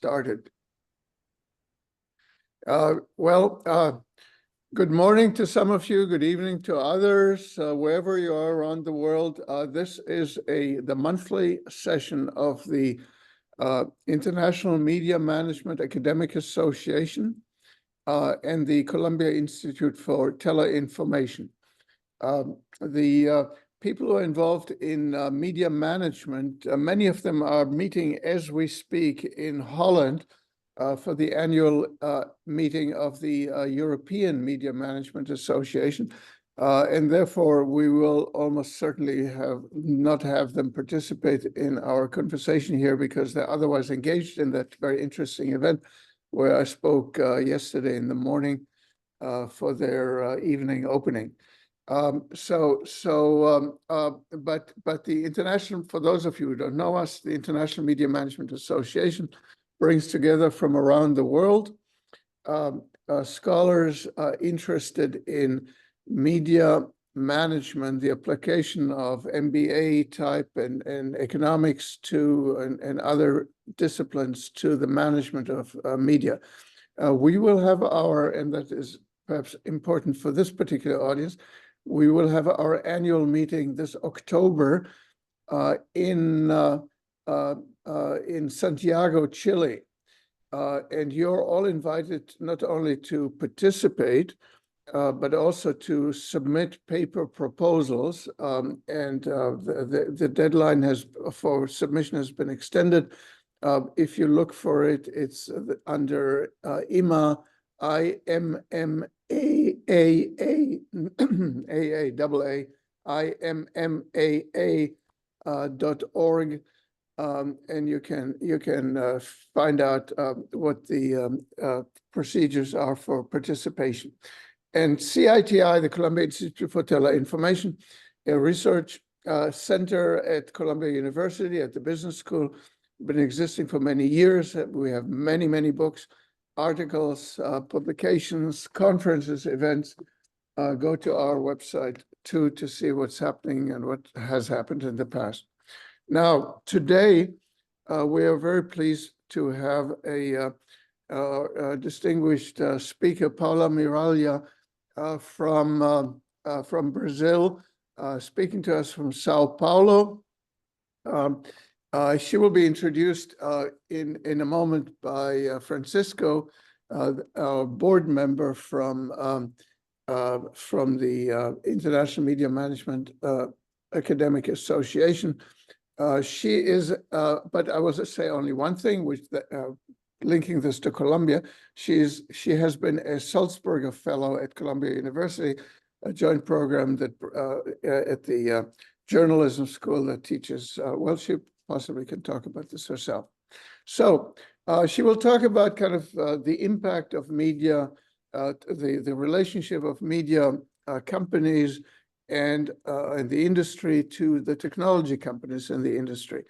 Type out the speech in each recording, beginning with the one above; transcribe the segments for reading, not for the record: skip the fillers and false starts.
started. Good morning to some of you, good evening to others, wherever you are around the world. This is the monthly session of the International Media Management Academic Association and the Columbia Institute for Teleinformation. The people who are involved in media management, many of them are meeting as we speak in Holland for the annual meeting of the European Media Management Association. And therefore, we will almost certainly not have them participate in our conversation here because they're otherwise engaged in that very interesting event where I spoke yesterday in the morning for their evening opening. But the international, for those of you who don't know us, the International Media Management Association brings together from around the world scholars interested in media management, the application of MBA type and economics and other disciplines to the management of media. We will have and that is perhaps important for this particular audience, we will have our annual meeting this October in Santiago, Chile. And you're all invited not only to participate, but also to submit paper proposals. The deadline for submission has been extended. If you look for it, it's under IMMAA, IMMAA.org, and you can find out what the procedures are for participation. And CITI, the Columbia Institute for Teleinformation, a research center at Columbia University at the Business School, been existing for many years. We have many, many books, articles, publications, conferences, events. Go to our website too to see what's happening and what has happened in the past. Now, today, we are very pleased to have a distinguished speaker, Paula Miralha, from Brazil, speaking to us from Sao Paulo. She will be introduced in a moment by Francisco, our board member from the International Media Management Academic Association. She is, but I will say only one thing, which linking this to Columbia, she has been a Sulzberger Fellow at Columbia University, a joint program that at the journalism school that teaches. Well, she possibly can talk about this herself. So she will talk about kind of the impact of media, the relationship of media companies and the industry to the technology companies in the industry.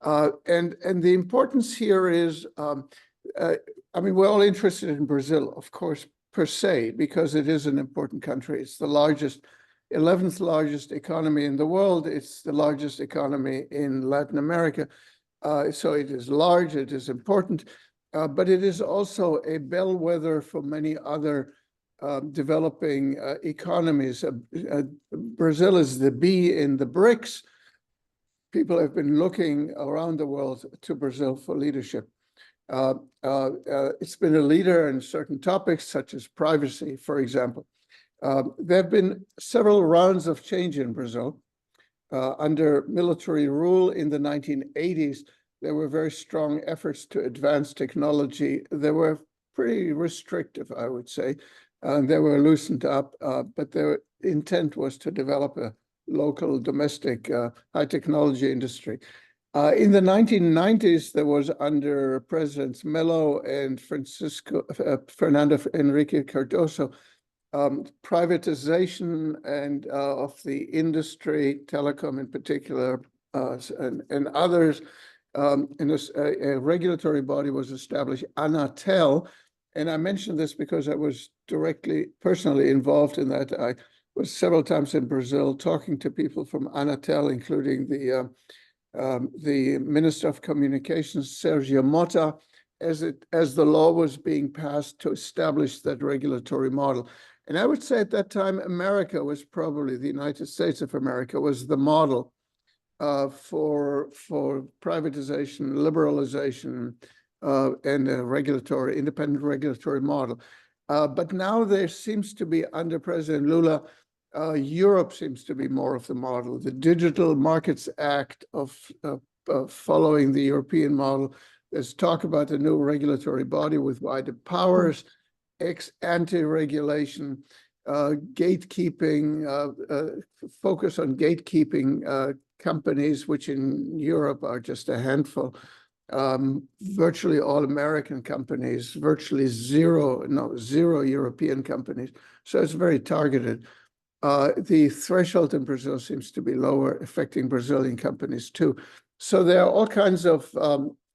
And the importance here is, I mean, we're all interested in Brazil, of course, per se, because it is an important country. It's the 11th largest economy in the world. It's the largest economy in Latin America. So it is large, it is important, but it is also a bellwether for many other developing economies. Brazil is the B in the BRICS. People have been looking around the world to Brazil for leadership. It's been a leader in certain topics, such as privacy, for example. There have been several rounds of change in Brazil. Under military rule in the 1980s, there were very strong efforts to advance technology. They were pretty restrictive, I would say. They were loosened up, but their intent was to develop a local domestic high technology industry. In the 1990s, there was under Presidents Melo and Fernando Henrique Cardoso, privatization and of the industry, telecom in particular, and others. And a regulatory body was established, Anatel. And I mentioned this because I was personally involved in that. I was several times in Brazil talking to people from Anatel, including the Minister of Communications, Sergio Mota, as the law was being passed to establish that regulatory model. And I would say at that time, America was probably, the United States of America was the model for privatization, liberalization, and a independent regulatory model. But now there seems to be, under President Lula, Europe seems to be more of the model. The Digital Markets Act of following the European model. There's talk about a new regulatory body with wider powers, ex-ante regulation, gatekeeping, focus on gatekeeping companies, which in Europe are just a handful. Virtually all American companies, virtually zero European companies. So it's very targeted. The threshold in Brazil seems to be lower, affecting Brazilian companies too. So there are all kinds of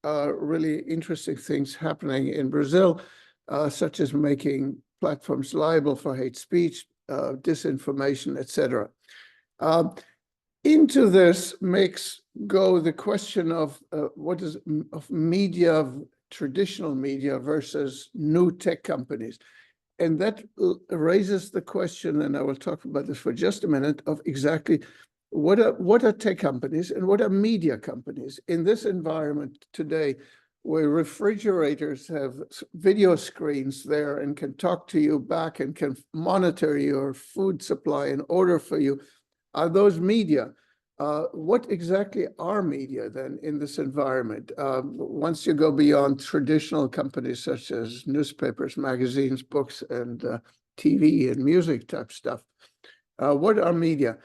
really interesting things happening in Brazil, such as making platforms liable for hate speech, disinformation, etc. Into this makes go the question of of media, traditional media versus new tech companies. And that raises the question, and I will talk about this for just a minute, of exactly what are tech companies and what are media companies in this environment today, where refrigerators have video screens there and can talk to you back and can monitor your food supply and order for you. Are those media? What exactly are media then in this environment? Once you go beyond traditional companies such as newspapers, magazines, books, and TV and music type stuff, what are media?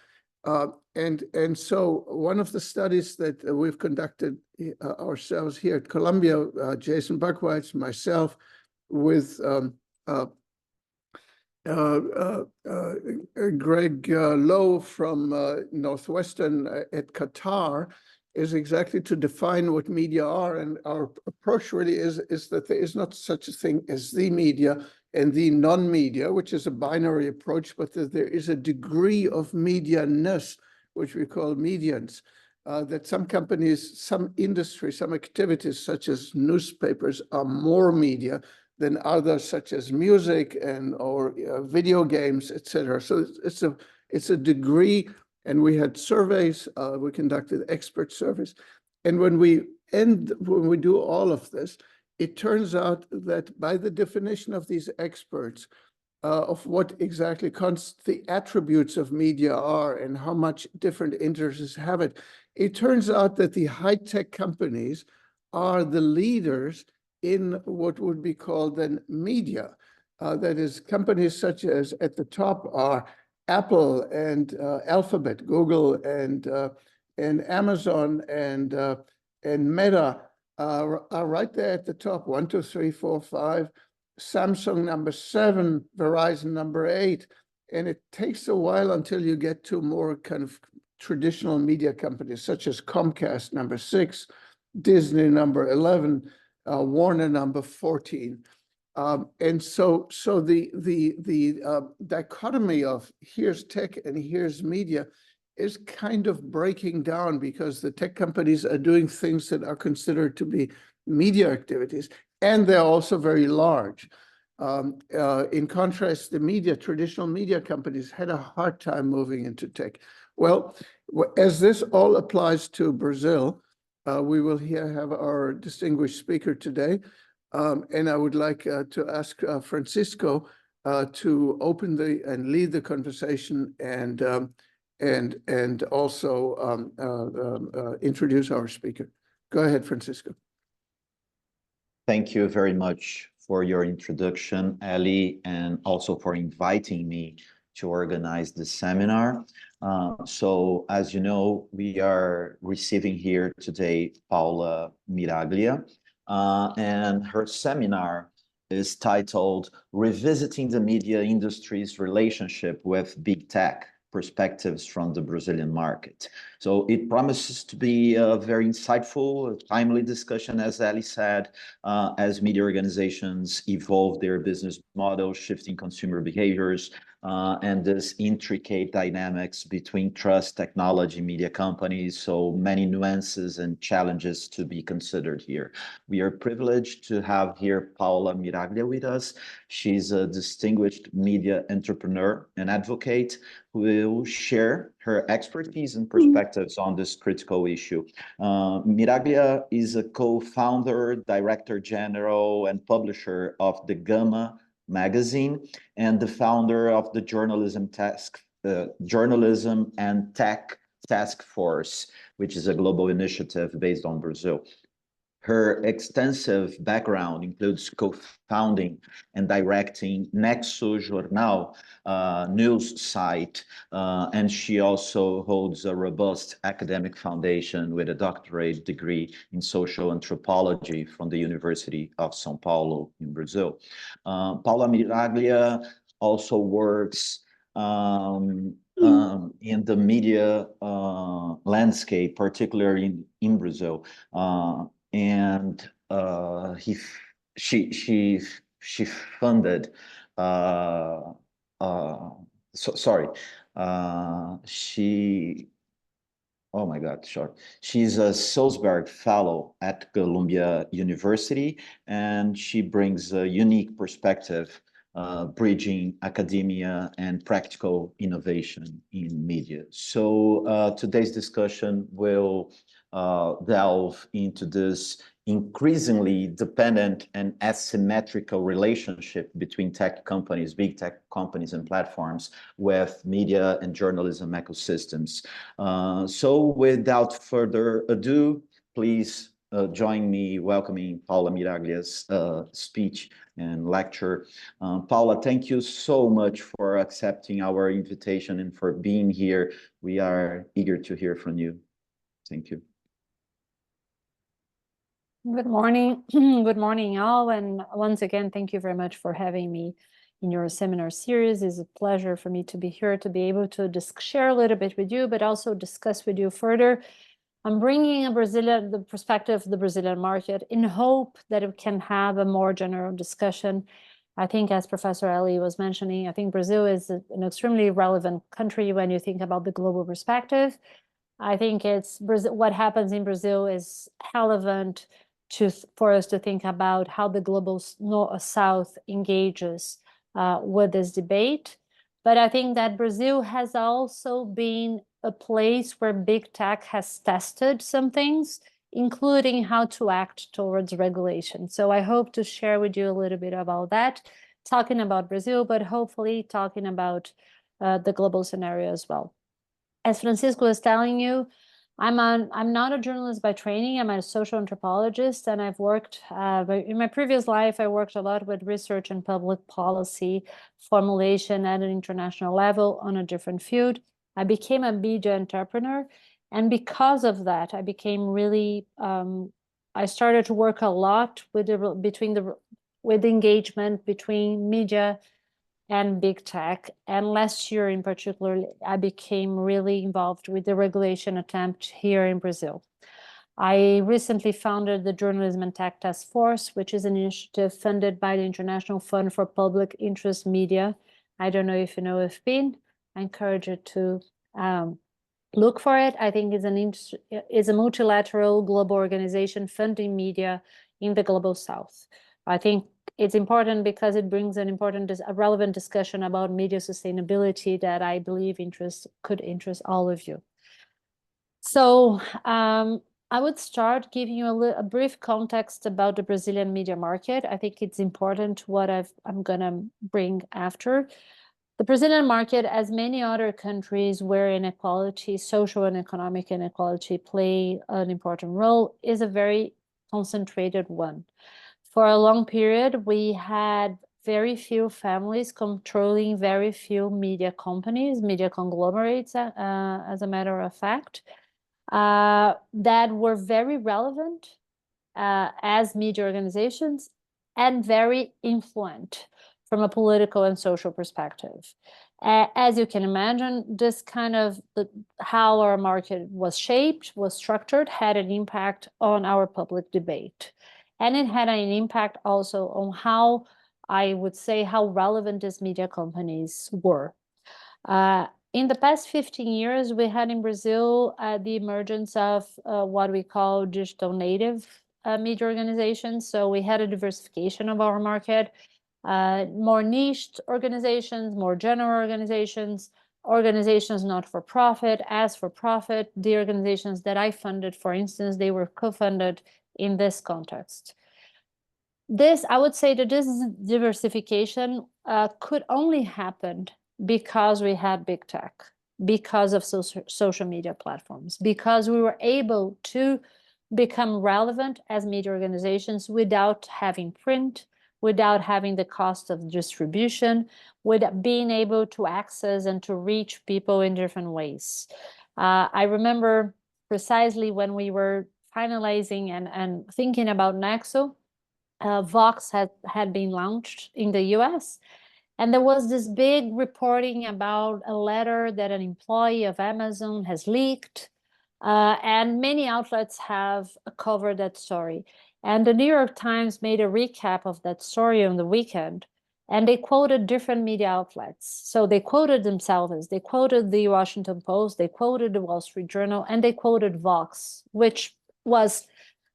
And so one of the studies that we've conducted ourselves here at Columbia, Jason Buckwitz, myself, with Greg Lowe from Northwestern at Qatar, is exactly to define what media are. And our approach really is that there is not such a thing as the media and the non-media, which is a binary approach, but that there is a degree of media-ness, which we call medians, that some companies, some industries, some activities, such as newspapers, are more media than others, such as music or video games, etc. So it's a degree, and we had surveys. We conducted expert surveys, and when we do all of this, it turns out that by the definition of these experts, of what exactly the attributes of media are and how much different interests have it, it turns out that the high-tech companies are the leaders in what would be called then media. That is, companies such as at the top are Apple and Alphabet, Google and Amazon and Meta are right there at the top. 1, 2, 3, 4, 5. Samsung number 7, Verizon number 8. And it takes a while until you get to more kind of traditional media companies such as Comcast number 6, Disney number 11, Warner number 14. And so the dichotomy of here's tech and here's media is kind of breaking down, because the tech companies are doing things that are considered to be media activities, and they're also very large. In contrast, the traditional media companies had a hard time moving into tech. Well, as this all applies to Brazil, we will have our distinguished speaker today, and I would like to ask Francisco to open and lead the conversation and also introduce our speaker. Go ahead, Francisco. Thank you very much for your introduction, Ali, and also for inviting me to organize this seminar. So as you know, we are receiving here today Paula Miraglia, and her seminar is titled Revisiting the Media Industry's Relationship with Big Tech, Perspectives from the Brazilian Market. So it promises to be a very insightful, timely discussion, as Ali said, as media organizations evolve their business models, shifting consumer behaviors, and this intricate dynamics between trust, technology, media companies. So many nuances and challenges to be considered here. We are privileged to have here Paula Miraglia with us. She's a distinguished media entrepreneur and advocate who will share her expertise and perspectives on this critical issue. Miraglia is a co-founder, director general, and publisher of the Gama magazine, and the founder of the Journalism and Tech Task Force, which is a global initiative based on Brazil. Her extensive background includes co-founding and directing Nexo Jornal news site, and she also holds a robust academic foundation with a doctorate degree in social anthropology from the University of São Paulo in Brazil. Paula Miraglia also works in the media landscape, particularly in Brazil. And she funded oh my God, sure. She's a Sulzberg Fellow at Columbia University, and she brings a unique perspective, bridging academia and practical innovation in media. So today's discussion will delve into this increasingly dependent and asymmetrical relationship between tech companies, big tech companies and platforms, with media and journalism ecosystems. So without further ado, please join me welcoming Paula Miraglia's speech and lecture. Paula, thank you so much for accepting our invitation and for being here. We are eager to hear from you. Thank you. Good morning. Good morning, all. And once again, thank you very much for having me in your seminar series. It's a pleasure for me to be here, to be able to share a little bit with you, but also discuss with you further. I'm bringing the perspective of the Brazilian market in hope that it can have a more general discussion. I think, as Professor Eli was mentioning, I think Brazil is an extremely relevant country when you think about the global perspective. I think what happens in Brazil is relevant for us to think about how the global South engages with this debate. But I think that Brazil has also been a place where big tech has tested some things, including how to act towards regulation. So I hope to share with you a little bit about that, talking about Brazil, but hopefully talking about the global scenario as well. As Francisco was telling you, I'm not a journalist by training. I'm a social anthropologist, and I've worked in my previous life. I worked a lot with research and public policy formulation at an international level on a different field. I became a media entrepreneur, and because of that, I became really. I started to work a lot with engagement between media and big tech. And last year in particular, I became really involved with the regulation attempt here in Brazil. I recently founded the Journalism and Tech Task Force, which is an initiative funded by the International Fund for Public Interest Media. I don't know if you know IFPIN. I encourage you to look for it. I think it's a multilateral global organization funding media in the Global South. I think it's important because it brings a relevant discussion about media sustainability that I believe could interest all of you. So I would start giving you a brief context about the Brazilian media market. I think it's important what I'm going to bring after. The Brazilian market, as many other countries where inequality, social and economic inequality play an important role, is a very concentrated one. For a long period, we had very few families controlling very few media companies, media conglomerates, as a matter of fact, that were very relevant as media organizations and very influent from a political and social perspective. As you can imagine, this kind of how our market was shaped, was structured, had an impact on our public debate. And it had an impact also on how I would say, how relevant these media companies were. In the past 15 years, we had in Brazil the emergence of what we call digital native media organizations. So we had a diversification of our market, more niched organizations, more general organizations, organizations not for profit, as for profit. The organizations that I funded, for instance, they were co-funded in this context. This, I would say that this diversification could only happen because we had big tech, because of social media platforms, because we were able to become relevant as media organizations without having print, without having the cost of distribution, without being able to access and to reach people in different ways. I remember precisely when we were finalizing and thinking about Nexo, Vox had been launched in the US. And there was this big reporting about a letter that an employee of Amazon has leaked. And many outlets have covered that story. And the New York Times made a recap of that story on the weekend. And they quoted different media outlets. So they quoted themselves, they quoted the Washington Post, they quoted the Wall Street Journal, and they quoted Vox, which was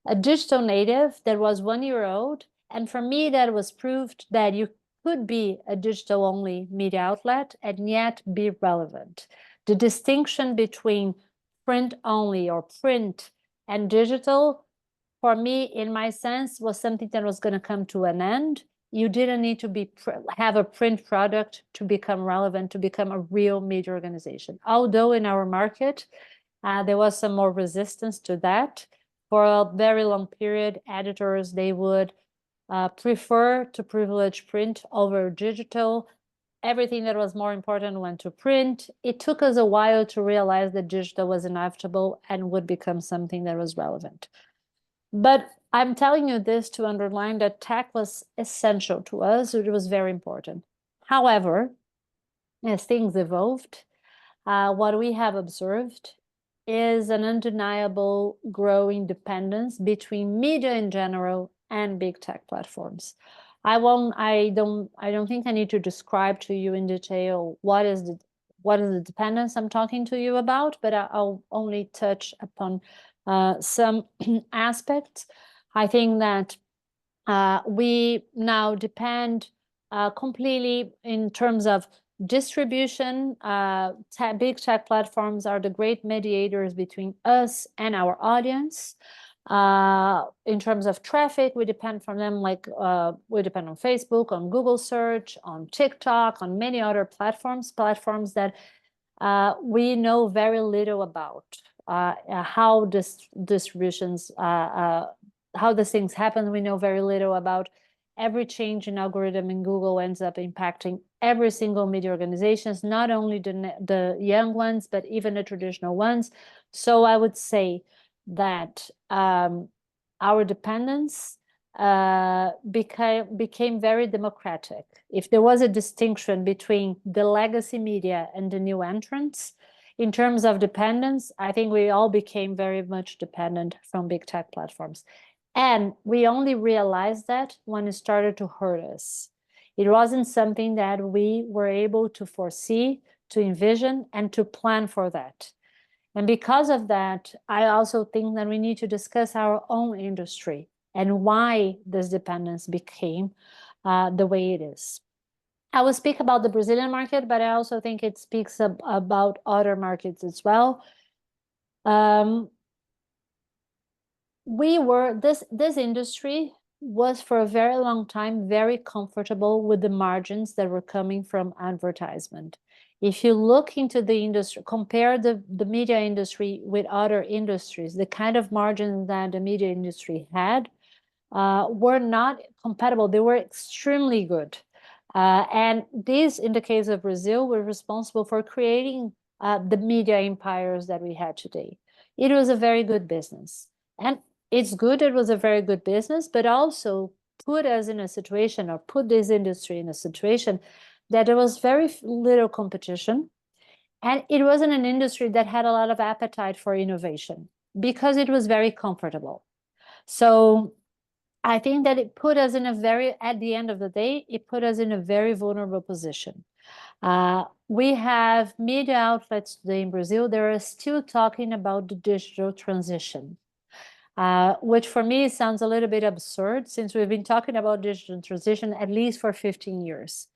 a digital native that was 1 year old. And for me, that was proved that you could be a digital only media outlet and yet be relevant. The distinction between print only or print and digital, for me, in my sense, was something that was going to come to an end. You didn't need to have a print product to become relevant, to become a real media organization. Although in our market, there was some more resistance to that. For a very long period, editors, they would prefer to privilege print over digital. Everything that was more important went to print. It took us a while to realize that digital was inevitable and would become something that was relevant. But I'm telling you this to underline that tech was essential to us. It was very important. However, as things evolved, what we have observed is an undeniable growing dependence between media in general and big tech platforms. I don't think I need to describe to you in detail what is the dependence I'm talking to you about, but I'll only touch upon some aspects. I think that we now depend completely in terms of distribution. Big tech platforms are the great mediators between us and our audience. In terms of traffic, we depend from them, like we depend on Facebook, on Google search, on TikTok, on many other platforms that we know very little about. How distributions, how these things happen, we know very little about. Every change in algorithm in Google ends up impacting every single media organizations, not only the young ones, but even the traditional ones. So I would say that our dependence became very democratic. If there was a distinction between the legacy media and the new entrants, in terms of dependence, I think we all became very much dependent from big tech platforms. And we only realized that when it started to hurt us. It wasn't something that we were able to foresee, to envision, and to plan for that. And because of that, I also think that we need to discuss our own industry and why this dependence became the way it is. I will speak about the Brazilian market, but I also think it speaks about other markets as well. This industry was for a very long time very comfortable with the margins that were coming from advertisement. If you look into the industry, compare the media industry with other industries, the kind of margins that the media industry had were not compatible. They were extremely good. And these, in the case of Brazil, were responsible for creating the media empires that we had today. It was a very good business. And it's good, it was a very good business, but also put us in a situation, or put this industry in a situation, that there was very little competition. And it wasn't an industry that had a lot of appetite for innovation because it was very comfortable. So I think that it put us in a very, at the end of the day, it put us in a very vulnerable position. We have media outlets today in Brazil that are still talking about the digital transition, which for me sounds a little bit absurd since we've been talking about digital transition at least for 15 years.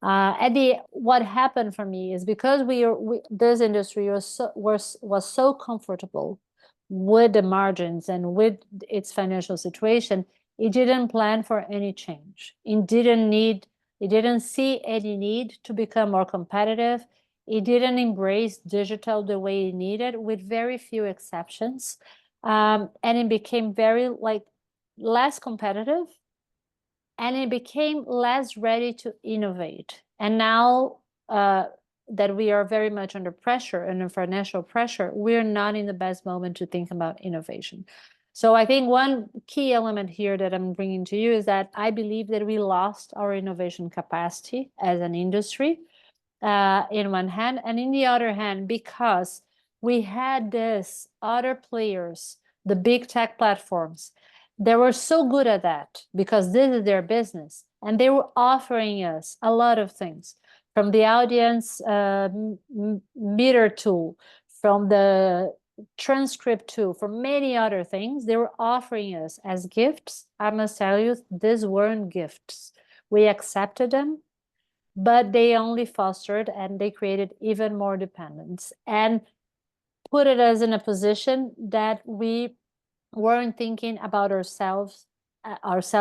What happened for me is because this industry was so comfortable with the margins and with its financial situation, it didn't plan for any change. It didn't see any need to become more competitive. It didn't embrace digital the way it needed, with very few exceptions. And it became very less competitive, and it became less ready to innovate. And now that we are very much under pressure, under financial pressure, we're not in the best moment to think about innovation. So I think one key element here that I'm bringing to you is that I believe that we lost our innovation capacity as an industry in one hand, and in the other hand, because we had this other players, the big tech platforms, they were so good at that because this is their business, and they were offering us a lot of things, from the audience meter tool, from the transcript tool, for many other things they were offering us as gifts. I must tell you, these weren't gifts. We accepted them, but they only fostered and they created even more dependence and put us in a position that we weren't thinking about ourselves as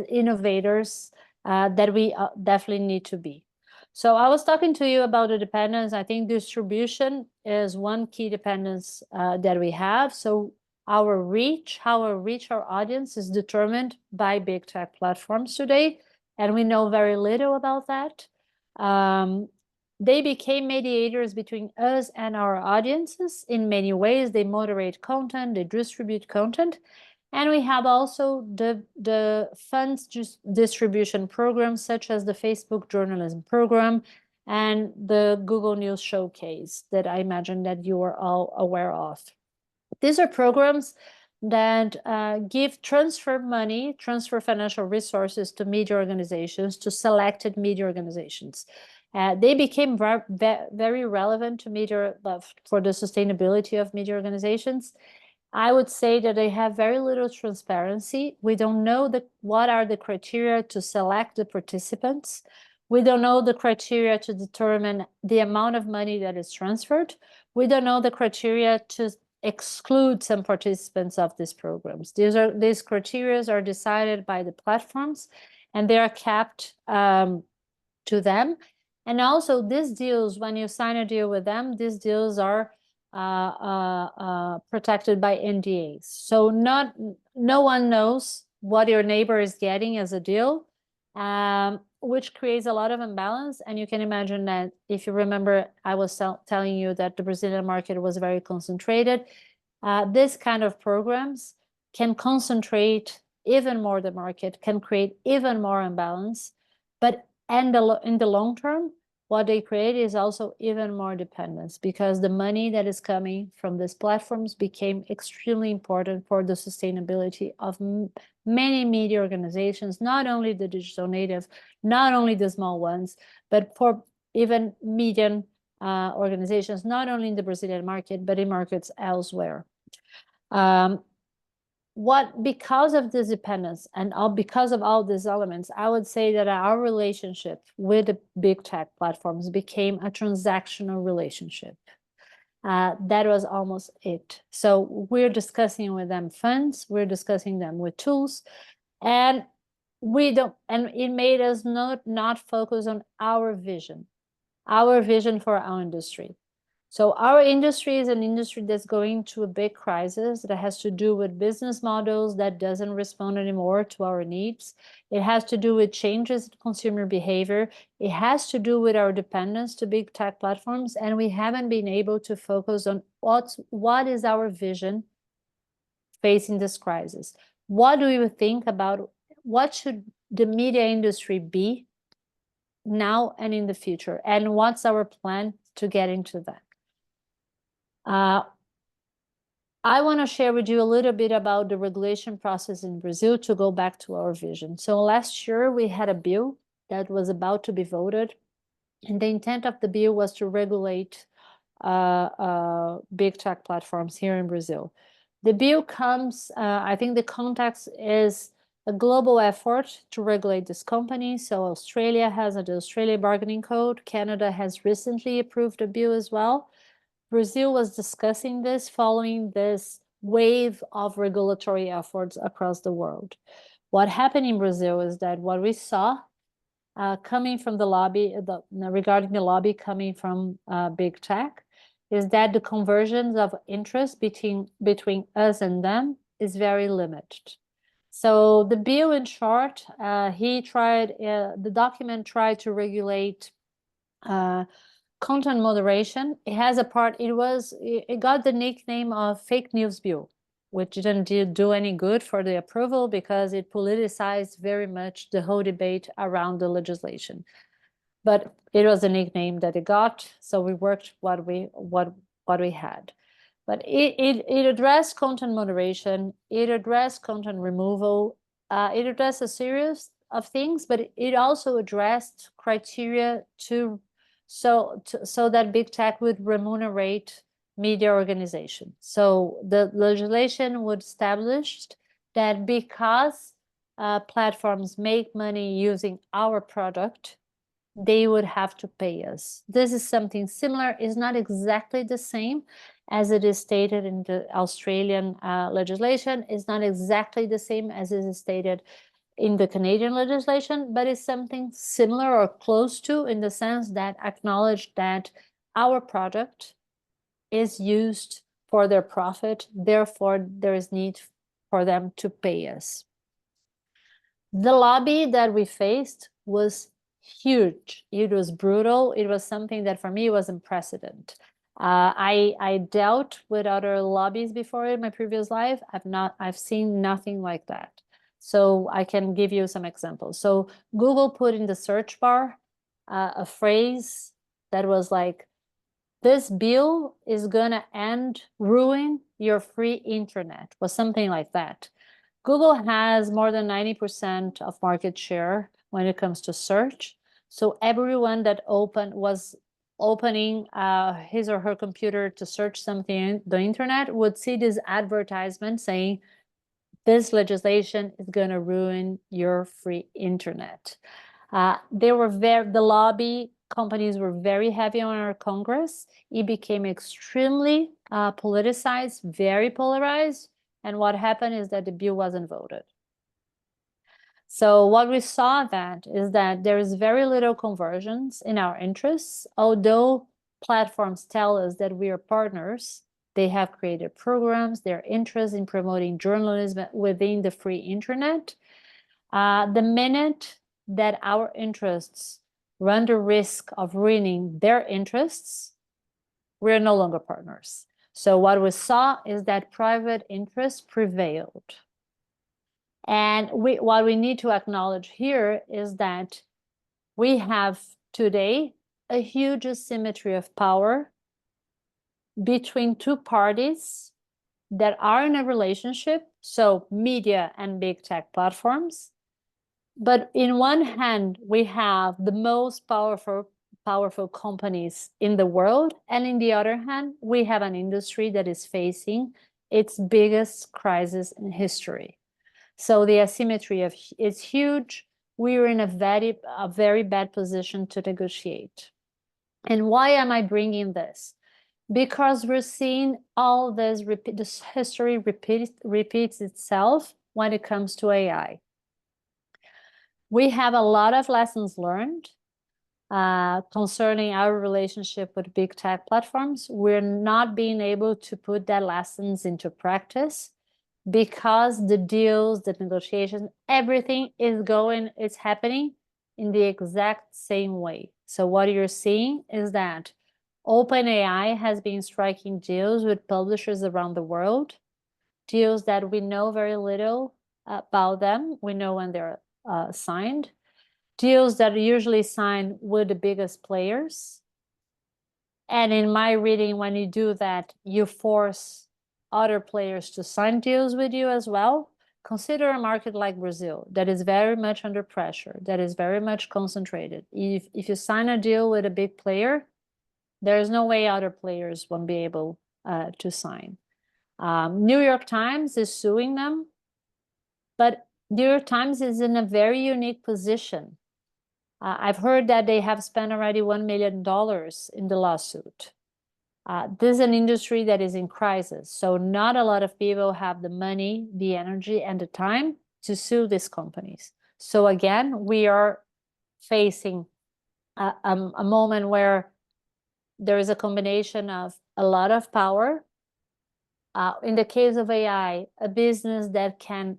innovators that we definitely need to be. So I was talking to you about the dependence. I think distribution is one key dependence that we have. So how we reach our audience is determined by big tech platforms today, and we know very little about that. They became mediators between us and our audiences in many ways. They moderate content, they distribute content, and we have also the funds distribution programs, such as the Facebook journalism program and the Google News Showcase that I imagine that you are all aware of. These are programs that transfer financial resources to media organizations, to selected media organizations. They became very relevant to media for the sustainability of media organizations. I would say that they have very little transparency. We don't know what are the criteria to select the participants. We don't know the criteria to determine the amount of money that is transferred. We don't know the criteria to exclude some participants of these programs. These criteria are decided by the platforms, and they are kept to them. And also these deals, when you sign a deal with them, these deals are protected by NDAs. So no one knows what your neighbor is getting as a deal, which creates a lot of imbalance. And you can imagine that, if you remember, I was telling you that the Brazilian market was very concentrated. This kind of programs can concentrate even more the market, can create even more imbalance, but in the long term, what they create is also even more dependence, because the money that is coming from these platforms became extremely important for the sustainability of many media organizations, not only the digital native, not only the small ones, but for even medium organizations, not only in the Brazilian market, but in markets elsewhere. Because of this dependence and because of all these elements, I would say that our relationship with the big tech platforms became a transactional relationship. That was almost it. So we're discussing with them funds, we're discussing them with tools, and it made us not focus on our vision for our industry. So our industry is an industry that's going through a big crisis that has to do with business models that doesn't respond anymore to our needs. It has to do with changes in consumer behavior. It has to do with our dependence to big tech platforms, and we haven't been able to focus on what is our vision facing this crisis. What do you think about what should the media industry be now and in the future, and what's our plan to get into that? I want to share with you a little bit about the regulation process in Brazil to go back to our vision. So last year we had a bill that was about to be voted, and the intent of the bill was to regulate big tech platforms here in Brazil. The bill comes, I think the context is a global effort to regulate this company. So Australia has the Australia Bargaining Code. Canada has recently approved a bill as well. Brazil was discussing this following this wave of regulatory efforts across the world. What happened in Brazil is that what we saw coming from the lobby, regarding the lobby coming from big tech, is that the conversions of interest between us and them is very limited. So the bill, in short, the document tried to regulate content moderation. It has a part, it got the nickname of fake news bill, which didn't do any good for the approval because it politicized very much the whole debate around the legislation. But it was a nickname that it got, so we worked what we had. But it addressed content moderation, it addressed content removal, it addressed a series of things, but it also addressed criteria so that big tech would remunerate media organization. So the legislation would establish that because platforms make money using our product, they would have to pay us. This is something similar. It's not exactly the same as it is stated in the Australian legislation. It's not exactly the same as it is stated in the Canadian legislation, but it's something similar or close to, in the sense that acknowledge that our product is used for their profit, therefore there is need for them to pay us. The lobby that we faced was huge. It was brutal. It was something that for me was unprecedented. I dealt with other lobbies before in my previous life. I've seen nothing like that. So I can give you some examples. So Google put in the search bar a phrase that was like, this bill is gonna ruin your free internet, was something like that. Google has more than 90% of market share when it comes to search. So everyone that was opening his or her computer to search something in the internet would see this advertisement saying, this legislation is going to ruin your free internet. The lobby companies were very heavy on our Congress. It became extremely politicized, very polarized. And what happened is that the bill wasn't voted. So what we saw is that there is very little convergence in our interests. Although platforms tell us that we are partners, they have created programs, their interest in promoting journalism within the free internet. The minute that our interests run the risk of ruining their interests, we're no longer partners. So what we saw is that private interest prevailed. And what we need to acknowledge here is that we have today a huge asymmetry of power between two parties that are in a relationship, so media and big tech platforms. But in one hand, we have the most powerful companies in the world, and in the other hand, we have an industry that is facing its biggest crisis in history. So the asymmetry is huge. We are in a very bad position to negotiate. And why am I bringing this? Because we're seeing all this history repeats itself when it comes to AI. We have a lot of lessons learned concerning our relationship with big tech platforms. We're not being able to put that lessons into practice because the deals, the negotiations, everything is happening in the exact same way. So what you're seeing is that OpenAI has been striking deals with publishers around the world, deals that we know very little about them. We know when they're signed, deals that are usually signed with the biggest players. And in my reading, when you do that, you force other players to sign deals with you as well, consider a market like Brazil that is very much under pressure, that is very much concentrated. If you sign a deal with a big player, there is no way other players won't be able to sign. New York Times is suing them, but New York Times is in a very unique position. I've heard that they have spent already $1 million in the lawsuit. This is an industry that is in crisis, so not a lot of people have the money, the energy, and the time to sue these companies. So again, we are facing a moment where there is a combination of a lot of power. In the case of AI, a business that can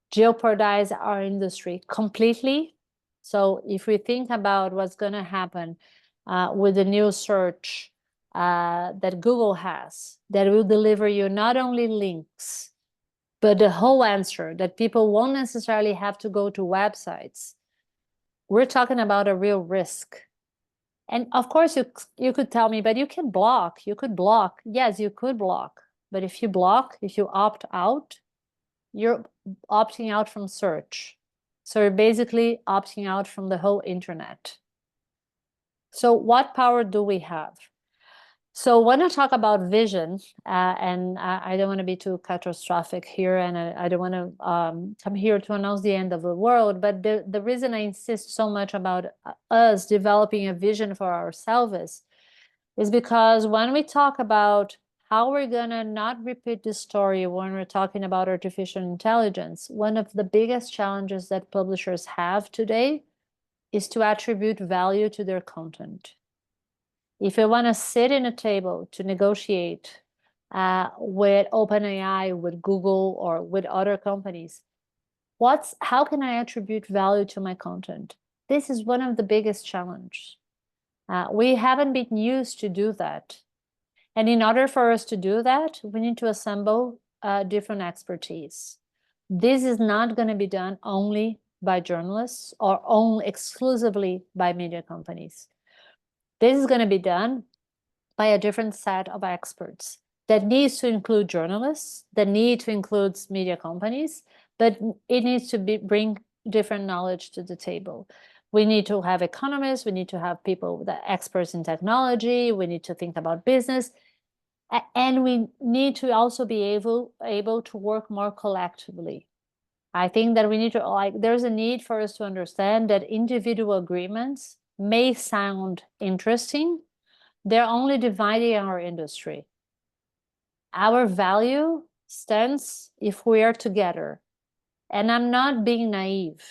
jeopardize our industry completely. So if we think about what's going to happen with the new search that Google has, that will deliver you not only links, but the whole answer, that people won't necessarily have to go to websites, we're talking about a real risk. And of course, you could tell me, but you can block, you could block. Yes, you could block. But if you block, if you opt out, you're opting out from search. So you're basically opting out from the whole internet. So what power do we have? So when I talk about vision, and I don't want to be too catastrophic here, and I don't want to come here to announce the end of the world, but the reason I insist so much about us developing a vision for ourselves is because when we talk about how we're going to not repeat this story when we're talking about artificial intelligence, one of the biggest challenges that publishers have today is to attribute value to their content. If you want to sit in a table to negotiate with OpenAI, with Google, or with other companies, how can I attribute value to my content? This is one of the biggest challenges. We haven't been used to do that. And in order for us to do that, we need to assemble different expertise. This is not going to be done only by journalists or only exclusively by media companies. This is going to be done by a different set of experts that needs to include journalists, that need to include media companies, but it needs to bring different knowledge to the table. We need to have economists, we need to have people that are experts in technology, we need to think about business, and we need to also be able to work more collectively. I think that we need to, there's a need for us to understand that individual agreements may sound interesting. They're only dividing our industry. Our value stands if we are together. And I'm not being naive.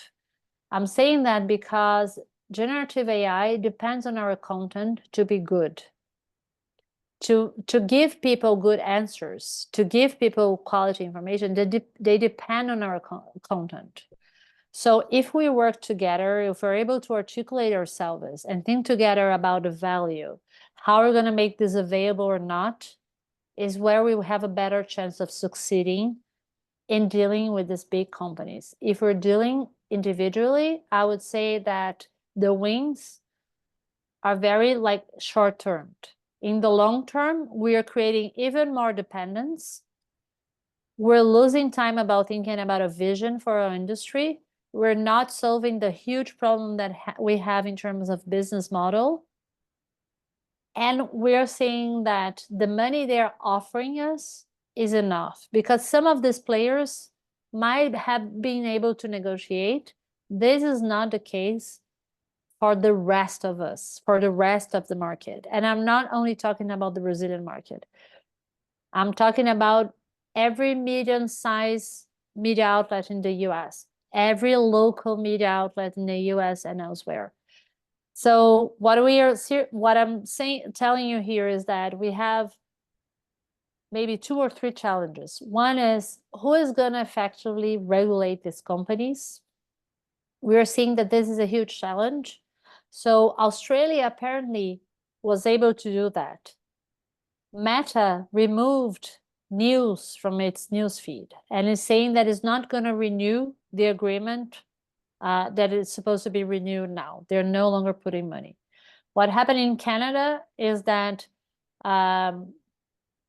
I'm saying that because generative AI depends on our content to be good. To give people good answers, to give people quality information, they depend on our content. So if we work together, if we're able to articulate ourselves and think together about the value, how we're going to make this available or not, is where we have a better chance of succeeding in dealing with these big companies. If we're dealing individually, I would say that the wins are very short-term. In the long term, we are creating even more dependence. We're losing time about thinking about a vision for our industry. We're not solving the huge problem that we have in terms of business model. And we're saying that the money they're offering us is enough, because some of these players might have been able to negotiate. This is not the case for the rest of us, for the rest of the market. And I'm not only talking about the Brazilian market. I'm talking about every medium-sized media outlet in the US, every local media outlet in the US and elsewhere. So what I'm telling you here is that we have maybe 2 or 3 challenges. One is, who is going to effectively regulate these companies? We are seeing that this is a huge challenge. So Australia apparently was able to do that. Meta removed news from its newsfeed and is saying that it's not going to renew the agreement that is supposed to be renewed now. They're no longer putting money. What happened in Canada is that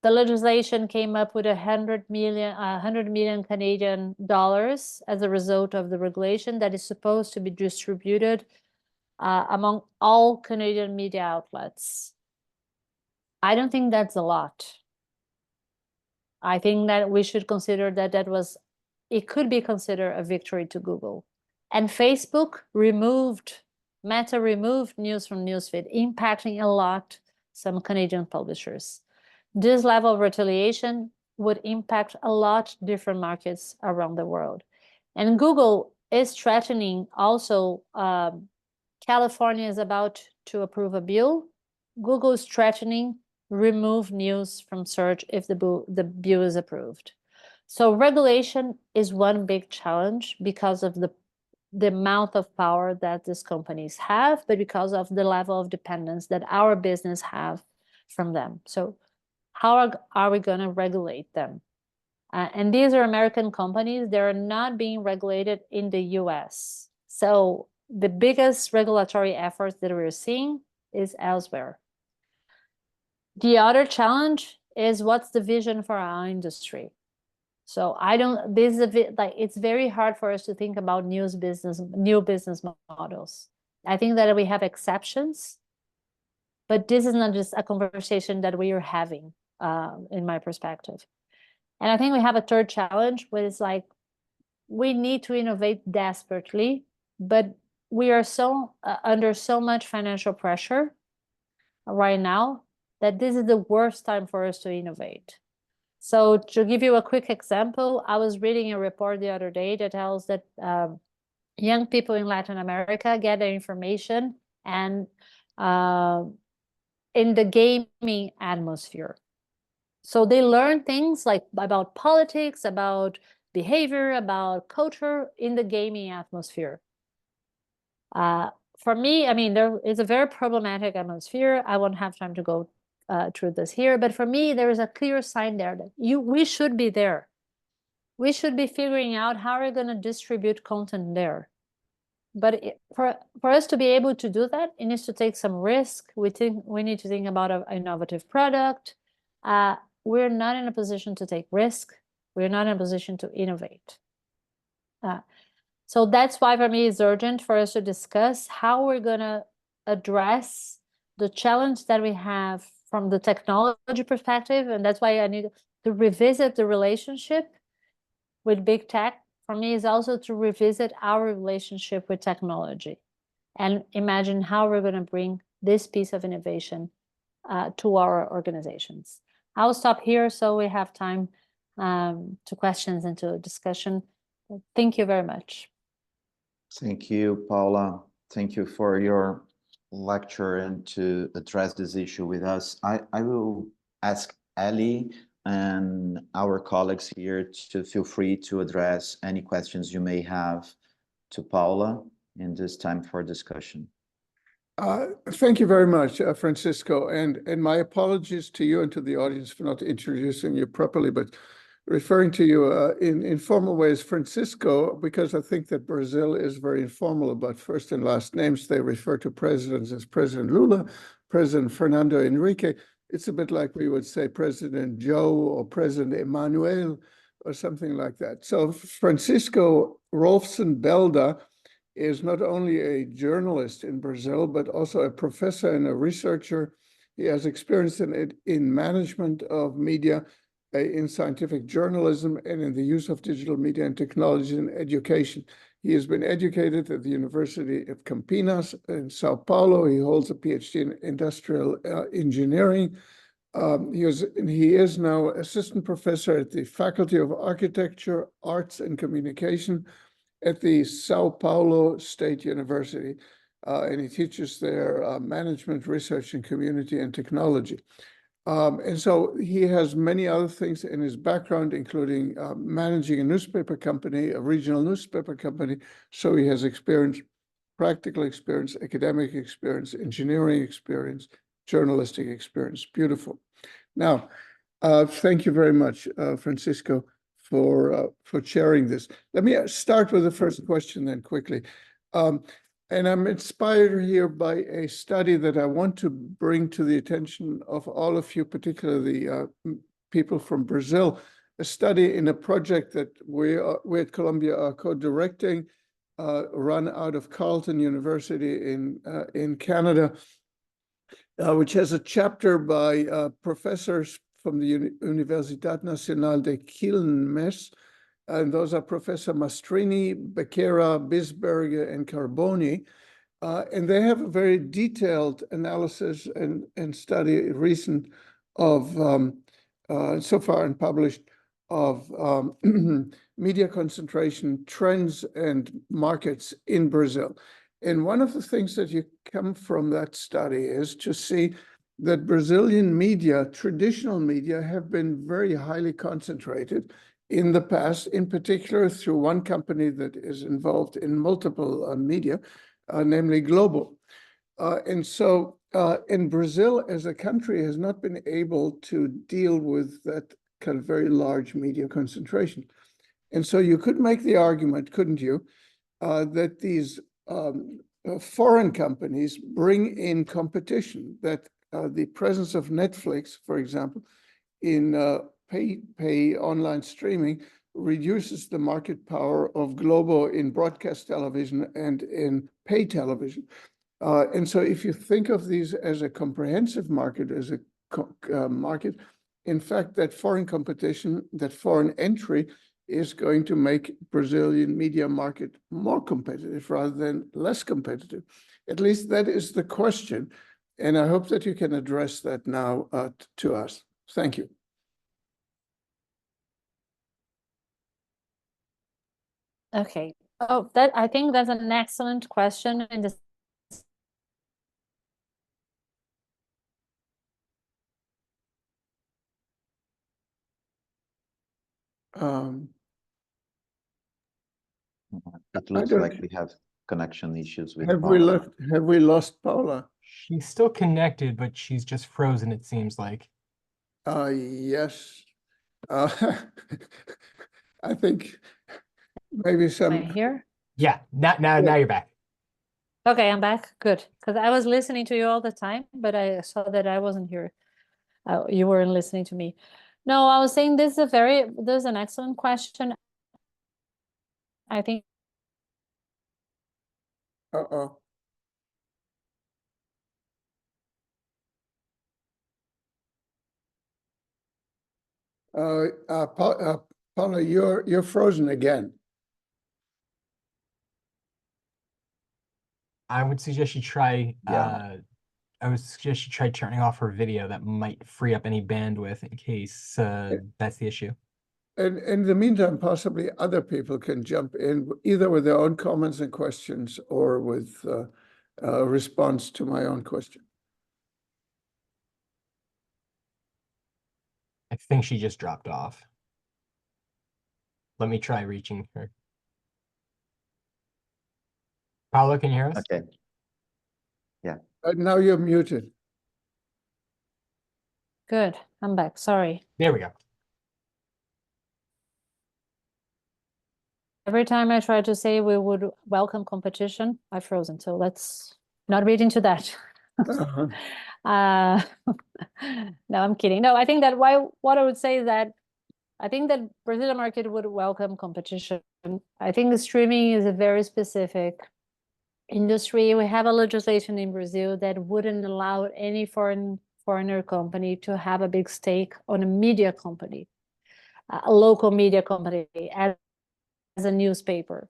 the legislation came up with 100 million Canadian dollars as a result of the regulation that is supposed to be distributed among all Canadian media outlets. I don't think that's a lot. I think that we should consider that it could be considered a victory to Google. And Facebook Meta removed news from newsfeed, impacting a lot some Canadian publishers. This level of retaliation would impact a lot different markets around the world. And Google is threatening also, California is about to approve a bill. Google is threatening remove news from search if the bill is approved. So regulation is one big challenge because of the amount of power that these companies have, but because of the level of dependence that our business have from them. So how are we going to regulate them? And these are American companies. They're not being regulated in the US. So the biggest regulatory efforts that we're seeing is elsewhere. The other challenge is what's the vision for our industry? So it's very hard for us to think about new business models. I think that we have exceptions, but this is not just a conversation that we are having, in my perspective. And I think we have a third challenge, which is like, we need to innovate desperately, but we are under so much financial pressure right now that this is the worst time for us to innovate. So to give you a quick example, I was reading a report the other day that tells that young people in Latin America get their information and in the gaming atmosphere. So they learn things like about politics, about behavior, about culture in the gaming atmosphere. For me, I mean, there is a very problematic atmosphere. I won't have time to go through this here, but for me, there is a clear sign there that we should be there. We should be figuring out how we're going to distribute content there. But for us to be able to do that, it needs to take some risk. We need to think about an innovative product. We're not in a position to take risk. We're not in a position to innovate. So that's why for me it's urgent for us to discuss how we're going to address the challenge that we have from the technology perspective. And that's why I need to revisit the relationship with big tech. For me is also to revisit our relationship with technology and imagine how we're going to bring this piece of innovation to our organizations. I'll stop here so we have time to questions and to discussion. Thank you very much. Thank you, Paula. Thank you for your lecture and to address this issue with us. I will ask Ellie and our colleagues here to feel free to address any questions you may have to Paula in this time for discussion. Thank you very much, Francisco, and my apologies to you and to the audience for not introducing you properly, but referring to you in informal ways, Francisco, because I think that Brazil is very informal about first and last names. They refer to presidents as President Lula, President Fernando Henrique. It's a bit like we would say President Joe or President Emmanuel or something like that. So Francisco Rolfson Belda is not only a journalist in Brazil, but also a professor and a researcher. He has experience in management of media, in scientific journalism, and in the use of digital media and technology in education. He has been educated at the University of Campinas in Sao Paulo. He holds a PhD in industrial engineering. He is now assistant professor at the Faculty of Architecture, Arts, and Communication at the Sao Paulo State University. And he teaches there management, research, and community and technology. And so he has many other things in his background, including managing a newspaper company, a regional newspaper company. So he has experience, practical experience, academic experience, engineering experience, journalistic experience. Beautiful. Now, thank you very much, Francisco, for sharing this. Let me start with the first question then quickly. And I'm inspired here by a study that I want to bring to the attention of all of you, particularly people from Brazil, a study in a project that we at Columbia are co-directing, run out of Carleton University in Canada, which has a chapter by professors from the Universidad Nacional de Quilmes, and those are Professor Mastrini, Becerra, Bisberger, and Carboni. And they have a very detailed analysis and study recent of, so far unpublished, of media concentration trends and markets in Brazil. And one of the things that you come from that study is to see that Brazilian media, traditional media, have been very highly concentrated in the past, in particular through one company that is involved in multiple media, namely Globo. And so in Brazil as a country has not been able to deal with that kind of very large media concentration. And so you could make the argument, couldn't you, that these foreign companies bring in competition, that the presence of Netflix, for example, in pay online streaming reduces the market power of Globo in broadcast television and in pay television. And so if you think of these as a comprehensive market, as a market, in fact, that foreign competition, that foreign entry is going to make Brazilian media market more competitive rather than less competitive. At least that is the question. And I hope that you can address that now to us. Thank you. Okay. Oh, that I think that's an excellent question in the It looks like we have connection issues with have Paula. we lost Paula? She's still connected, but she's just frozen, it seems like. Yes. I think maybe Am I some. here? Yeah, now you're back. Okay, I'm back. Good. Because I was listening to you all the time, but I saw that I wasn't here. You weren't listening to me. No, I was saying this is an excellent question. I think Uh-oh. Paula, you're frozen again. I would suggest you try Yeah. I would suggest you try turning off her video. That might free up any bandwidth in case that's the issue. And in the meantime, possibly other people can jump in, either with their own comments and questions or with a response to my own question. I think she just dropped off. Let me try reaching her. Paula, can you hear us? Okay. Yeah. Now you're muted. good. I'm back. Sorry. There we go. Every time I try to say we would welcome competition, I've frozen. So let's not read into that. Uh-huh. No, I'm kidding. No, I think that what I would say is that I think that Brazilian market would welcome competition. I think the streaming is a very specific industry. We have a legislation in Brazil that wouldn't allow any foreigner company to have a big stake on a media company, a local media company as a newspaper.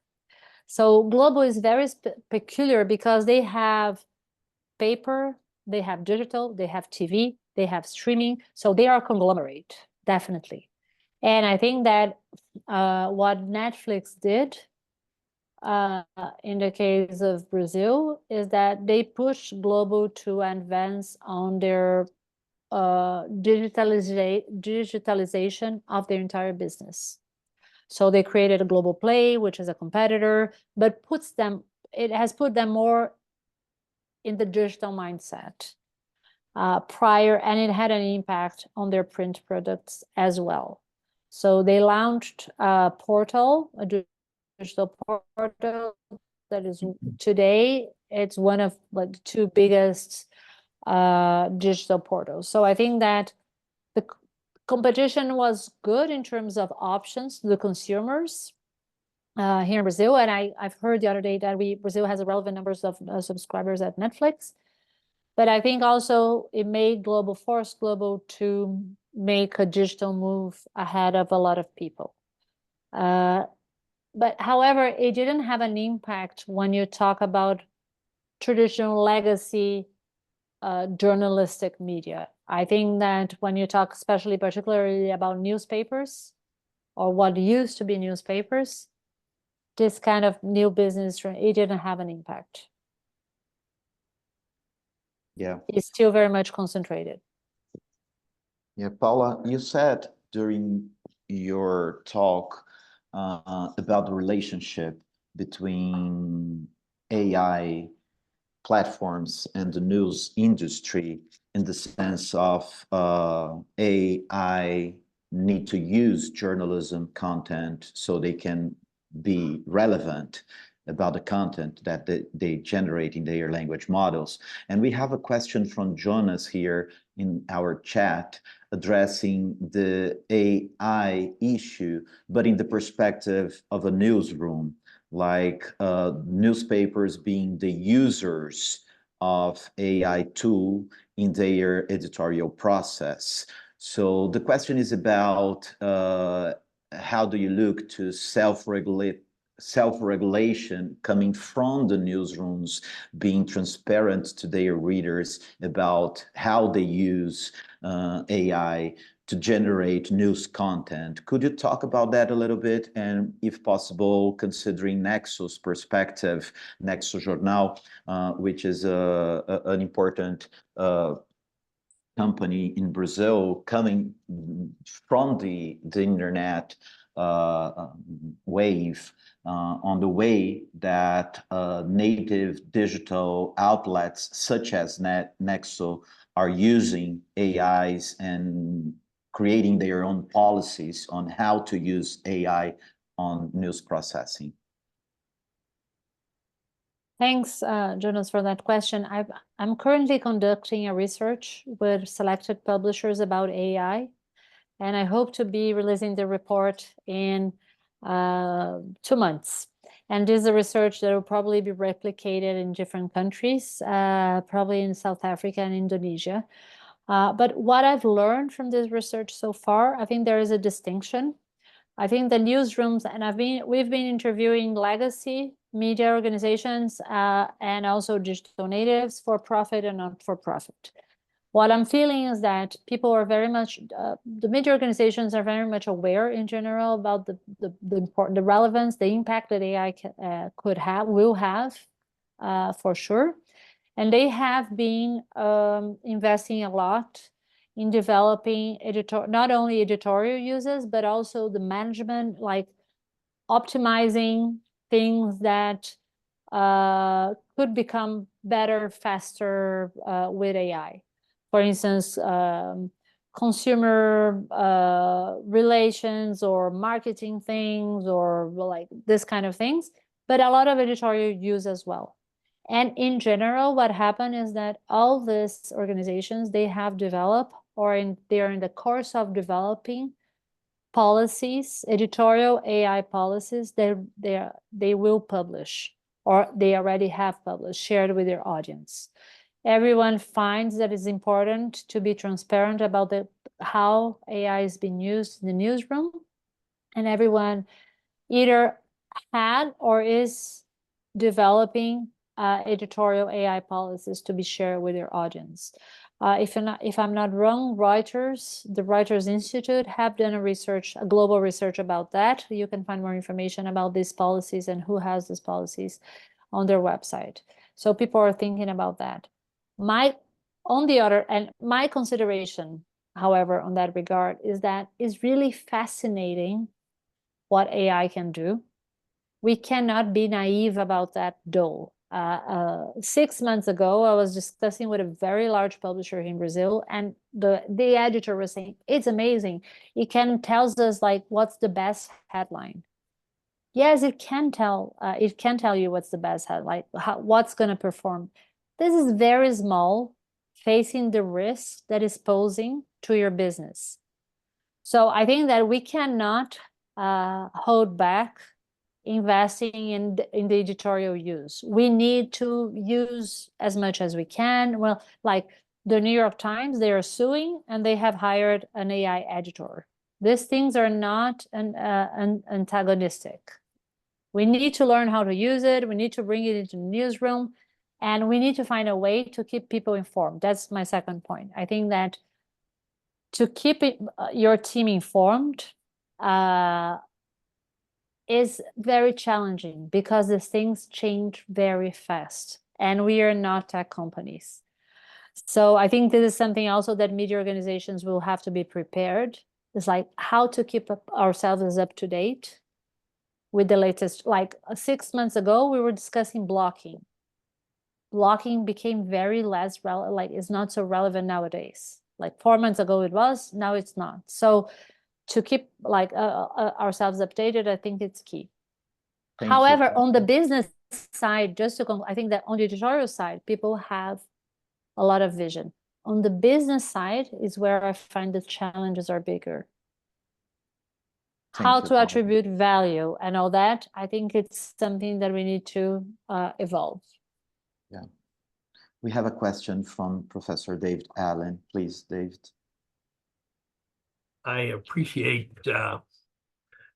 So Globo is very peculiar because they have paper, they have digital, they have TV, they have streaming. So they are a conglomerate, definitely. And I think that what Netflix did in the case of Brazil is that they push Globo to advance on their digitalization of their entire business. So they created a Global Play, which is a competitor, but it has put them more in the digital mindset prior, and it had an impact on their print products as well. So they launched a portal, a digital portal that is today, it's one of like the two biggest digital portals. So I think that competition was good in terms of options to the consumers here in Brazil. And I've heard the other day that Brazil has a relevant numbers of subscribers at Netflix. But I think also it made forced Global to make a digital move ahead of a lot of people. But however, it didn't have an impact when you talk about traditional legacy journalistic media. I think that when you talk particularly about newspapers, or what used to be newspapers, this kind of new business, it didn't have an impact. Yeah. It's still very much concentrated. Yeah, Paula, you said during your talk about the relationship between AI platforms and the news industry, in the sense of AI need to use journalism content so they can be relevant about the content that they generate in their language models. And we have a question from Jonas here in our chat addressing the AI issue, but in the perspective of a newsroom, like newspapers being the users of AI tool in their editorial process. So the question is about how do you look to self-regulation coming from the newsrooms, being transparent to their readers about how they use AI to generate news content. Could you talk about that a little bit? And if possible, considering Nexo's perspective, Nexo Jornal, which is an important company in Brazil coming from the internet wave, on the way that native digital outlets such as Nexo are using AIs and creating their own policies on how to use AI on news processing. Thanks, Jonas, for that question. I'm currently conducting a research with selected publishers about AI, and I hope to be releasing the report in 2 months. And this is a research that will probably be replicated in different countries, probably in South Africa and Indonesia. But what I've learned from this research so far, I think there is a distinction. I think the newsrooms, and we've been interviewing legacy media organizations and also digital natives, for profit and not for profit. What I'm feeling is that people are very much, the media organizations are very much aware in general about the relevance, the impact that AI will have for sure. And they have been investing a lot in developing not only editorial uses, but also the management, like optimizing things that could become better, faster with AI. For instance, consumer relations or marketing things, or like this kind of things, but a lot of editorial use as well. And in general, what happened is that all these organizations, they have developed, or they're in the course of developing policies, editorial AI policies that they will publish, or they already have published, shared with their audience. Everyone finds that it's important to be transparent about how AI is being used in the newsroom, and everyone either had or is developing editorial AI policies to be shared with their audience. If I'm not wrong, the Reuters Institute have done a global research about that. You can find more information about these policies and who has these policies on their website. So people are thinking about that. My consideration, however, on that regard, is that it's really fascinating what AI can do. We cannot be naive about that though. 6 months ago, I was discussing with a very large publisher in Brazil, and the editor was saying, it's amazing. It tells us like what's the best headline. Yes, it can tell you what's the best headline, what's going to perform. This is very small, facing the risk that is posing to your business. So I think that we cannot hold back investing in the editorial use. We need to use as much as we can. Well, like the New York Times, they are suing and they have hired an AI editor. These things are not antagonistic. We need to learn how to use it. We need to bring it into the newsroom, and we need to find a way to keep people informed. That's my second point. I think that to keep your team informed is very challenging because these things change very fast, and we are not tech companies. So I think this is something also that media organizations will have to be prepared. It's like how to keep ourselves up to date with the latest. Like 6 months ago, we were discussing blocking. Blocking became very less relevant, like it's not so relevant nowadays. Like 4 months ago it was, now it's not. So to keep like ourselves updated, I think it's key. Thank you. However, on the business side, I think that on the editorial side, people have a lot of vision. On the business side is where I find the challenges are bigger. How to attribute value and all that, I think it's something that we need to evolve. Yeah. We have a question from Professor David Allen. Please, David. I appreciate the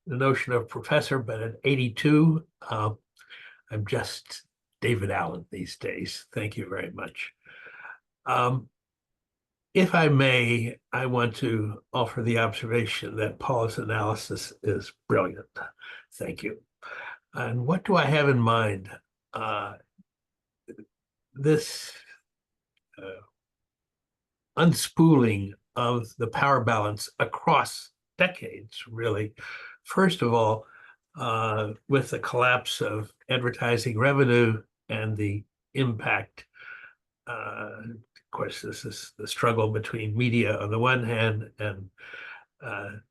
notion of professor, but at 82, I'm just David Allen these days. Thank you very much. If I may, I want to offer the observation that Paula's analysis is brilliant. Thank you. And what do I have in mind? This unspooling of the power balance across decades, really. First of all, with the collapse of advertising revenue and the impact, of course, this is the struggle between media on the one hand and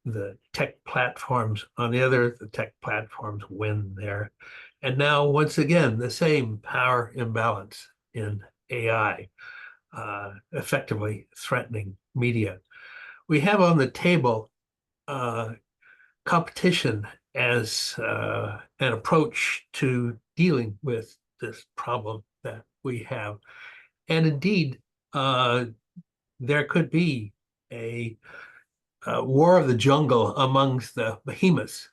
the tech platforms on the other. The tech platforms win there. And now, once again, the same power imbalance in AI, effectively threatening media. We have on the table competition as an approach to dealing with this problem that we have. And indeed, there could be a war of the jungle amongst the behemoths.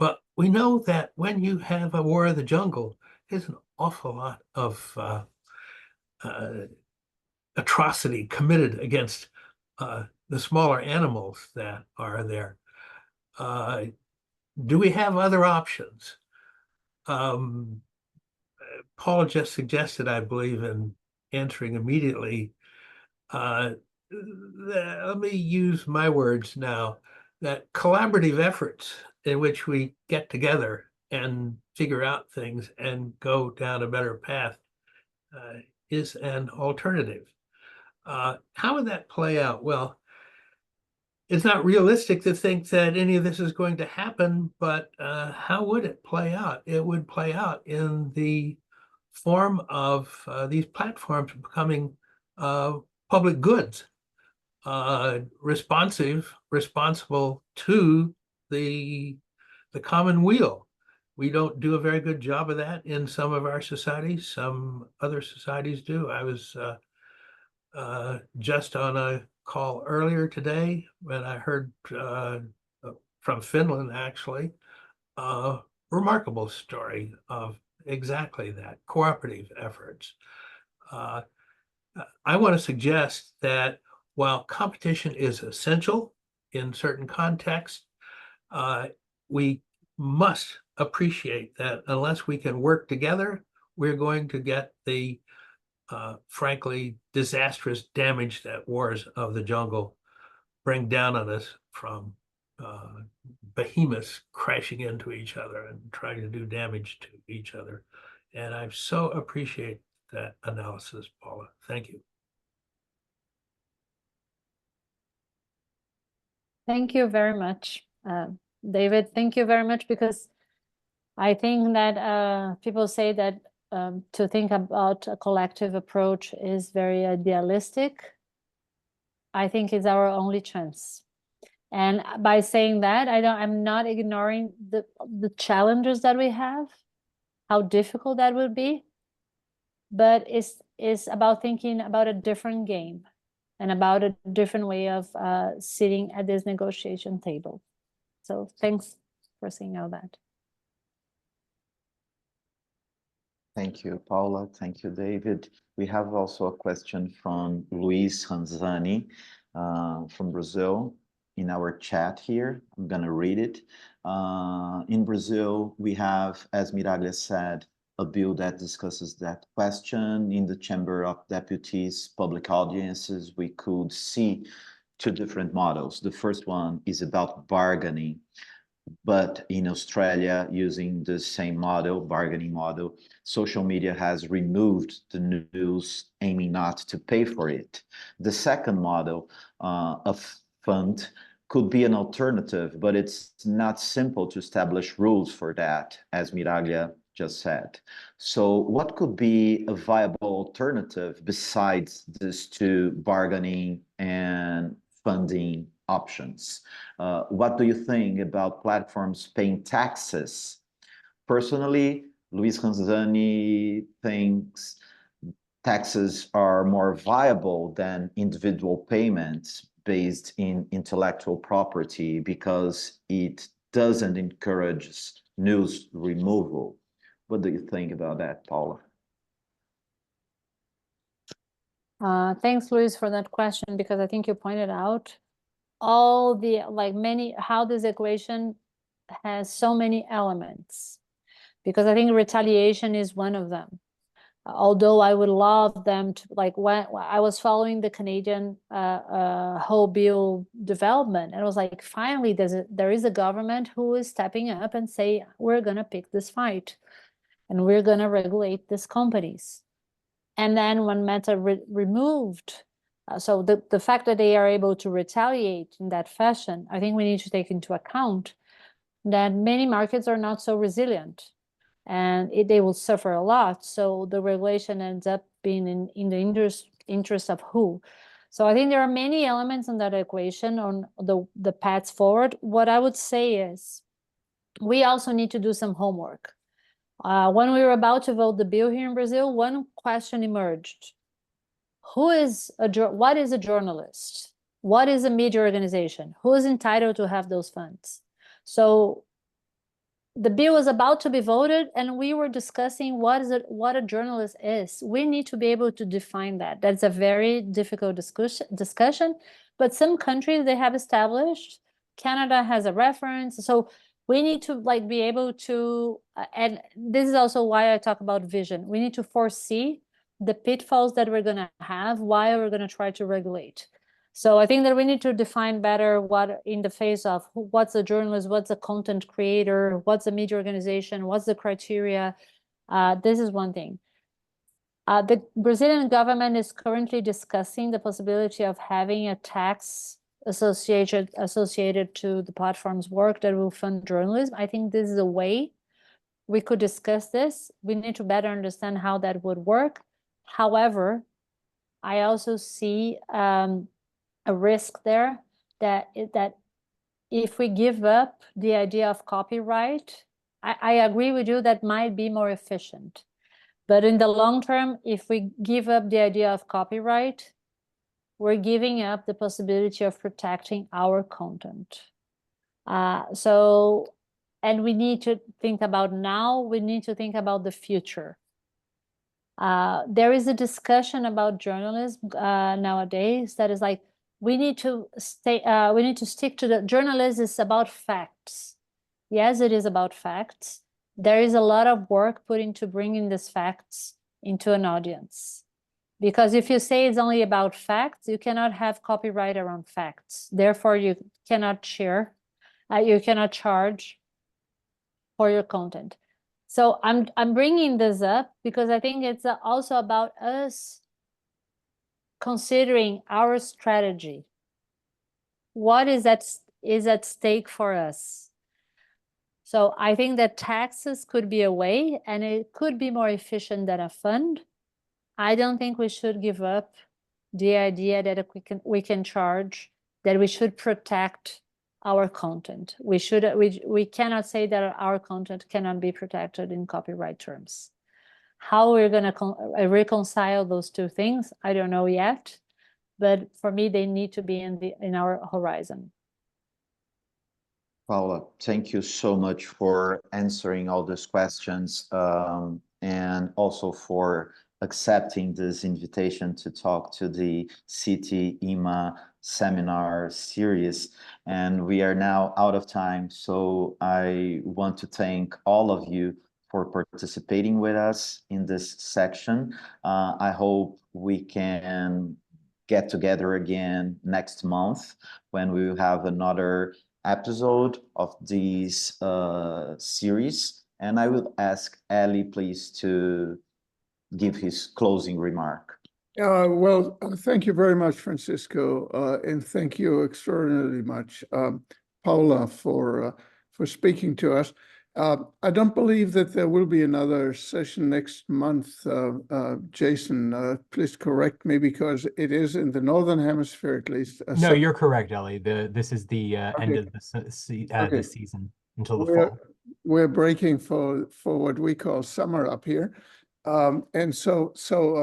But we know that when you have a war of the jungle, there's an awful lot of atrocity committed against the smaller animals that are there. Do we have other options? Paul just suggested, I believe, in answering immediately, let me use my words now, that collaborative efforts in which we get together and figure out things and go down a better path is an alternative. How would that play out? Well, it's not realistic to think that any of this is going to happen, but how would it play out? It would play out in the form of these platforms becoming public goods, responsible to the common weal. We don't do a very good job of that in some of our societies. Some other societies do. I was just on a call earlier today when I heard from Finland, actually, a remarkable story of exactly that, cooperative efforts. I want to suggest that while competition is essential in certain contexts, we must appreciate that unless we can work together, we're going to get the frankly disastrous damage that wars of the jungle bring down on us from behemoths crashing into each other and trying to do damage to each other. And I so appreciate that analysis, Paula. Thank you. Thank you very much, David. Thank you very much, because I think that people say that to think about a collective approach is very idealistic. I think it's our only chance. And by saying that, I'm not ignoring the challenges that we have, how difficult that would be, but it's about thinking about a different game and about a different way of sitting at this negotiation table. So thanks for saying all that. Thank you, Paula. Thank you, David. We have also a question from Luis Ranzani from Brazil in our chat here. I'm going to read it. In Brazil, we have, as Miraglia said, a bill that discusses that question. In the Chamber of Deputies public audiences, we could see two different models. The first one is about bargaining, but in Australia, using the same model, bargaining model, social media has removed the news aiming not to pay for it. The second model of fund could be an alternative, but it's not simple to establish rules for that, as Miraglia just said. So what could be a viable alternative besides these two, bargaining and funding options? What do you think about platforms paying taxes? Personally, Luis Ranzani thinks taxes are more viable than individual payments based in intellectual property because it doesn't encourage news removal. What do you think about that, Paula? Thanks, Luis, for that question, because I think you pointed out all the how this equation has so many elements, because I think retaliation is one of them. Although I would love them to, when I was following the Canadian whole bill development, and I was like, finally, there is a government who is stepping up and say, we're gonna pick this fight and we're gonna regulate these companies. And then when Meta removed, so the fact that they are able to retaliate in that fashion, I think we need to take into account that many markets are not so resilient, and they will suffer a lot. So the regulation ends up being in the interest of who? So I think there are many elements in that equation on the paths forward. What I would say is we also need to do some homework. When we were about to vote the bill here in Brazil, one question emerged. What is a journalist? What is a media organization? Who is entitled to have those funds? So the bill was about to be voted, and we were discussing what a journalist is. We need to be able to define that. That's a very difficult discussion, but some countries, they have established. Canada has a reference. So we need to be able to, and this is also why I talk about vision. We need to foresee the pitfalls that we're going to have while we're going to try to regulate. So I think that we need to define better what, in the face of what's a journalist, what's a content creator, what's a media organization, what's the criteria. This is one thing. The Brazilian government is currently discussing the possibility of having a tax associated to the platform's work that will fund journalism. I think this is a way we could discuss this. We need to better understand how that would work. However, I also see a risk there that if we give up the idea of copyright, I agree with you that might be more efficient. But in the long term, if we give up the idea of copyright, we're giving up the possibility of protecting our content. And we need to think about now, we need to think about the future. There is a discussion about journalism nowadays that is like, we need to stick to the journalism is about facts. Yes, it is about facts. There is a lot of work put into bringing these facts into an audience. Because if you say it's only about facts, you cannot have copyright around facts. Therefore, you cannot share, you cannot charge for your content. So I'm bringing this up because I think it's also about us considering our strategy. What is at stake for us? So I think that taxes could be a way, and it could be more efficient than a fund. I don't think we should give up the idea that we can charge, that we should protect our content. We cannot say that our content cannot be protected in copyright terms. How we're going to reconcile those two things, I don't know yet, but for me, they need to be in our horizon. Paula, thank you so much for answering all those questions, and also for accepting this invitation to talk to the CITI-IMMAA seminar series. And we are now out of time, so I want to thank all of you for participating with us in this section. I hope we can get together again next month when we will have another episode of this series. And I will ask Ali, please, to give his closing remark. Well, thank you very much, Francisco, and thank you extraordinarily much, Paula, for speaking to us. I don't believe that there will be another session next month. Jason, please correct me, because it is in the Northern Hemisphere at least. No, you're correct, Ellie. This is the end Okay. of the Okay. season until the fall. We're breaking for what we call summer up here. And so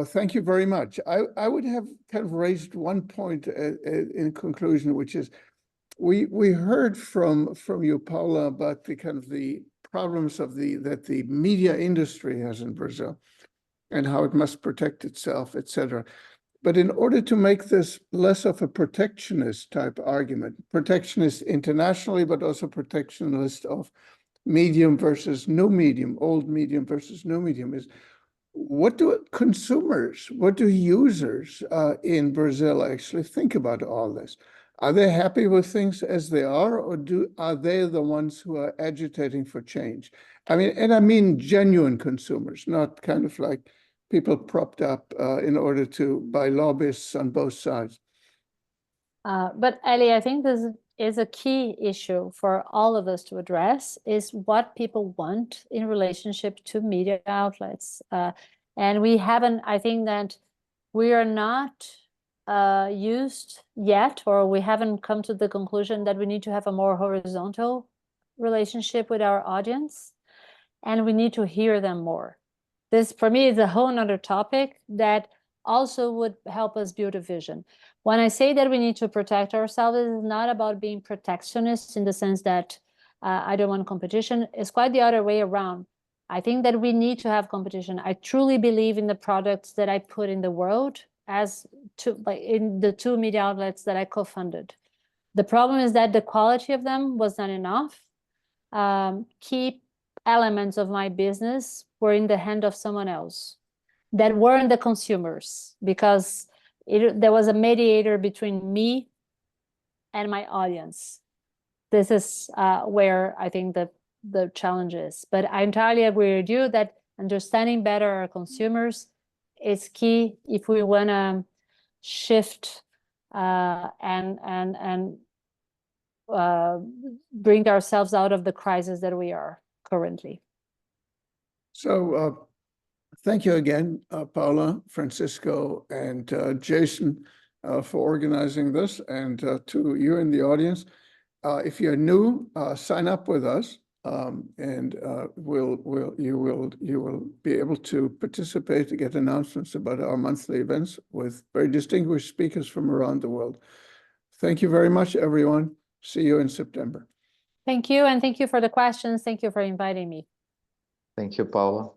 thank you very much. I would have kind of raised one point in conclusion, which is we heard from you, Paula, about the kind of the problems of that the media industry has in Brazil and how it must protect itself, etc. But in order to make this less of a protectionist type argument, protectionist internationally, but also protectionist of medium versus no medium, old medium versus new medium, is what do consumers, what do users in Brazil actually think about all this? Are they happy with things as they are, or are they the ones who are agitating for change? I mean, and I mean genuine consumers, not kind of like people propped up in order by lobbyists on both sides. But Ellie, I think this is a key issue for all of us to address, is what people want in relationship to media outlets. And we haven't, I think that we are not used yet, or we haven't come to the conclusion that we need to have a more horizontal relationship with our audience, and we need to hear them more. This, for me, is a whole nother topic that also would help us build a vision. When I say that we need to protect ourselves, it is not about being protectionist in the sense that I don't want competition. It's quite the other way around. I think that we need to have competition. I truly believe in the products that I put in the world in the two media outlets that I co-funded. The problem is that the quality of them was not enough. Key elements of my business were in the hand of someone else that weren't the consumers, because there was a mediator between me and my audience. This is where I think the challenge is. But I entirely agree with you that understanding better our consumers is key if we want to shift and bring ourselves out of the crisis that we are currently. So thank you again, Paula, Francisco, and Jason for organizing this, and to you in the audience. If you're new, sign up with us, and you will be able to participate to get announcements about our monthly events with very distinguished speakers from around the world. Thank you very much, everyone. See you in September. Thank you, and thank you for the questions. Thank you for inviting me. Thank you, Paula.